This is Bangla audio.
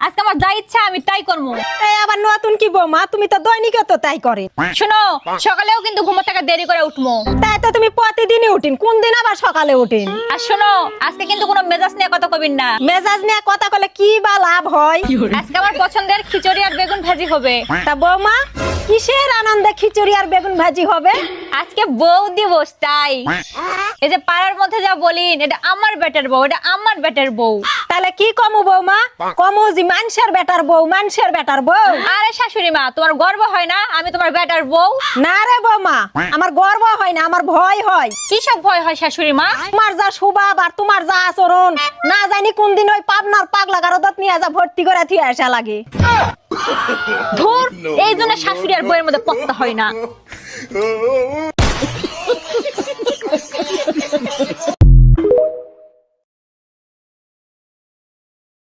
আজকে আমার যা ইচ্ছা আমি তাই করবো। এই আবার নতুন কি বৌমা, তুমি তো দৈনিক তো তাই করে। শোনো, সকালেও কিন্তু ঘুমো থেকে দেরি করে উঠবো। তাই তো তুমি প্রতিদিনই উঠিন, কোন দিন আবার সকালে উঠিন? আর শোনো, আজকে কিন্তু কোনো মেজাজ নিয়ে কথা কবিন না। মেজাজ নিয়ে কথা বলে কি বা লাভ হয়? আজকে আমার পছন্দের খিচুড়ি আর বেগুন ভাজি হবে। তা বৌমা, কিসের আনন্দে খিচুড়ি আর বেগুন ভাজি হবে? আজকে বউ দিবস তাই। এই যে পাড়ার মধ্যে যা বলিন, এটা আমার বেটার বউ, এটা আমার বেটার বউ। তাহলে কি কমু বৌমা? কমু যে মানুষের বেটার বউ, মানুষের বেটার বউ। আরে শাশুড়ি মা, তোমার গর্ব হয় না আমি তোমার বেটার বউ? না রে বৌমা, আমার গর্ব হয় না, আমার ভয় হয়। কি সব ভয় হয় শাশুড়ি মা? তোমার যা স্বভাব আর তোমার যা আচরণ, না জানি কোন দিন ওই পাবনার পাগলা গারদত নিয়ে যা ভর্তি করে থিয়ে আসা লাগে। ধুর, এই জন্য শাশুড়ি আর বউয়ের মধ্যে পত্তা হয় না।